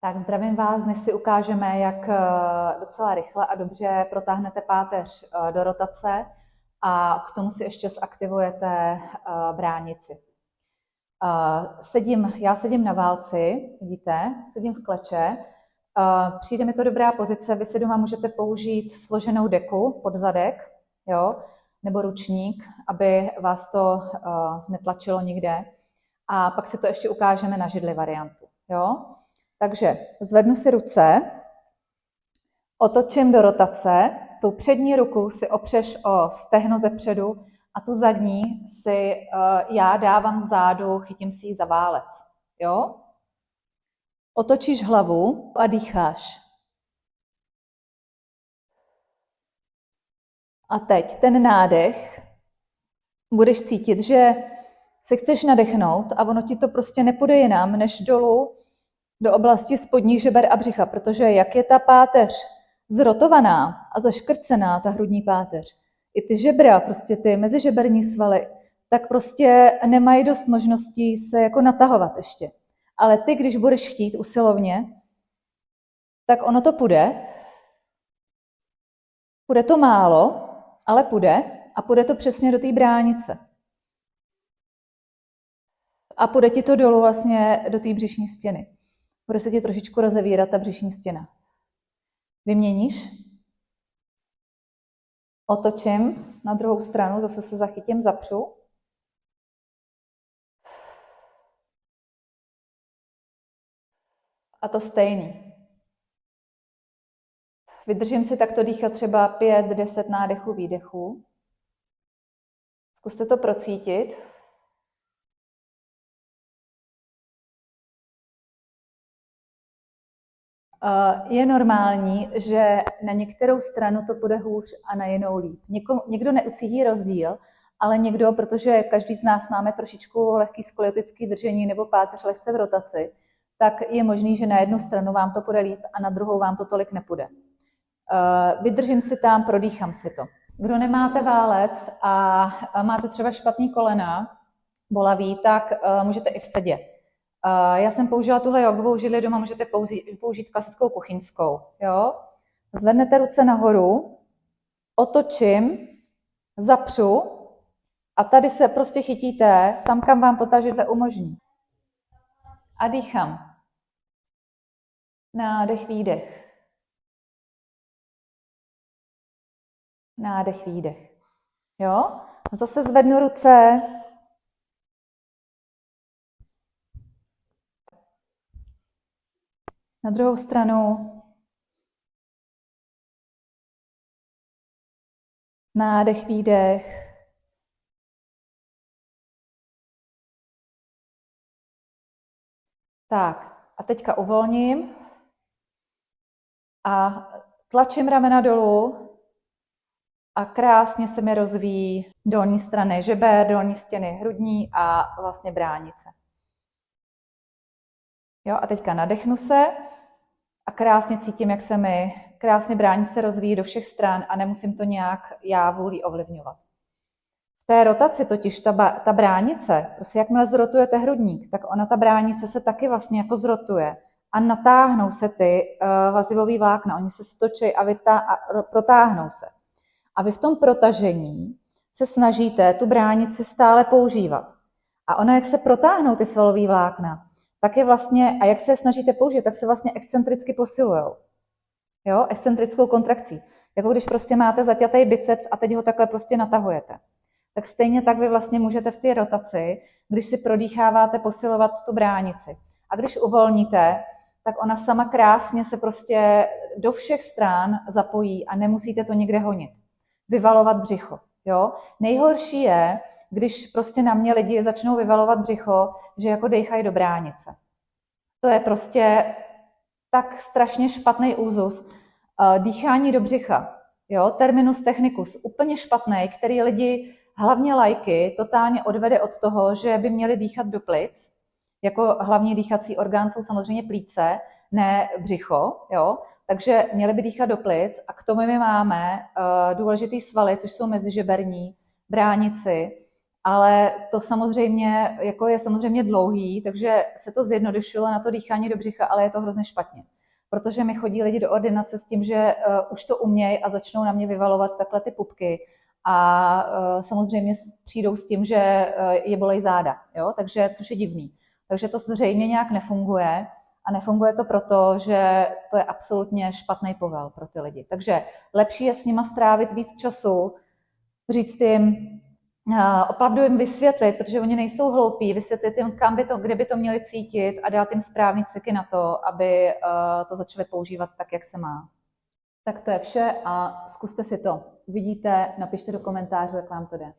Tak zdravím vás, dnes si ukážeme, jak docela rychle a dobře protáhnete páteř do rotace a k tomu si ještě zaktivujete bránici. Já sedím na válci, vidíte, sedím v kleče, přijde mi to dobrá pozice, vy si doma můžete použít složenou deku pod zadek, jo, nebo ručník, aby vás to netlačilo nikde. A pak si to ještě ukážeme na židli variantu, jo. Takže zvednu si ruce, otočím do rotace, tu přední ruku si opřeš o stehno zepředu a tu zadní si já dávám vzadu, chytím si ji za válec. Jo? Otočíš hlavu a dýcháš. A teď ten nádech, budeš cítit, že se chceš nadechnout a ono ti to prostě nepůjde jinam, než dolů do oblasti spodních žeber a břicha, protože jak je ta páteř zrotovaná a zaškrcená, ta hrudní páteř, i ty žebra, prostě ty mezižeberní svaly, tak prostě nemají dost možností se jako natahovat ještě. Ale ty, když budeš chtít usilovně, tak ono to půjde. Půjde to málo, ale půjde a půjde to přesně do té bránice. A půjde ti to dolů vlastně do té břišní stěny. Bude se ti trošičku rozevírat ta břišní stěna. Vyměníš? Otočím na druhou stranu, zase se zachytím, zapřu. A to stejný. Vydržím si takto dýchat třeba 5-10 nádechů, výdechů. Zkuste to procítit. Je normální, že na některou stranu to půjde hůř a na jinou líp. Někdo neucítí rozdíl, ale někdo, protože každý z nás máme trošičku lehký skoliotický držení nebo páteř lehce v rotaci, tak je možný, že na jednu stranu vám to půjde líp a na druhou vám to tolik nepůjde. Vydržím si tam, prodýchám si to. Kdo nemáte válec a máte třeba špatný kolena, bolavý, tak můžete i v sedě. Já jsem použila tuhle jogovou židli, doma můžete použít klasickou kuchyňskou. Jo? Zvednete ruce nahoru, otočím, zapřu a tady se prostě chytíte tam, kam vám to ta židle umožní. A dýchám. Nádech, výdech. Nádech, výdech. Jo? Zase zvednu ruce. Na druhou stranu. Nádech, výdech. Tak, a teďka uvolním a tlačím ramena dolů a krásně se mi rozvíjí dolní strany žeber, dolní stěny hrudní a vlastně bránice. Jo, a teďka nadechnu se a krásně cítím, jak se mi krásně bránice rozvíjí do všech stran a nemusím to nějak já vůlí ovlivňovat. V té rotaci totiž ta bránice, prostě jakmile zrotujete hrudník, tak ona ta bránice se taky vlastně jako zrotuje a natáhnou se ty vazivový vlákna, oni se stočí a protáhnou se. A vy v tom protažení se snažíte tu bránici stále používat. A ona, jak se protáhnou ty svalový vlákna, tak je vlastně, a jak se je snažíte použít, tak se vlastně excentricky posilujou. Jo, excentrickou kontrakcí. Jako když prostě máte zaťatý biceps a teď ho takhle prostě natahujete. Tak stejně tak vy vlastně můžete v té rotaci, když si prodýcháváte, posilovat tu bránici. A když uvolníte, tak ona sama krásně se prostě do všech stran zapojí a nemusíte to někde honit. Vyvalovat břicho. Jo? Nejhorší je, když prostě na mě lidi začnou vyvalovat břicho, že jako dejchají do bránice. To je prostě tak strašně špatný úzus. Dýchání do břicha, jo? Terminus technicus, úplně špatný, který lidi, hlavně laiky, totálně odvede od toho, že by měli dýchat do plic. Jako hlavní dýchací orgán jsou samozřejmě plíce, ne břicho, jo? Takže měli by dýchat do plic a k tomu my máme důležitý svaly, což jsou mezižeberní, bránici Ale to samozřejmě jako je samozřejmě dlouhý, takže se to zjednodušilo na to dýchání do břicha, ale je to hrozně špatně. Protože mi chodí lidi do ordinace s tím, že už to umějí a začnou na mě vyvalovat takhle ty pupky. A samozřejmě přijdou s tím, že je bolej záda, jo? Takže, což je divný. Takže to zřejmě nějak nefunguje. A nefunguje to proto, že to je absolutně špatný povel pro ty lidi. Takže lepší je s nima strávit víc času, říct jim, opravdu jim vysvětlit, protože oni nejsou hloupí, vysvětlit jim, kde by to měli cítit a dát jim správný cviky na to, aby to začali používat tak, jak se má. Tak to je vše a zkuste si to. Uvidíte, napište do komentářů, jak vám to jde.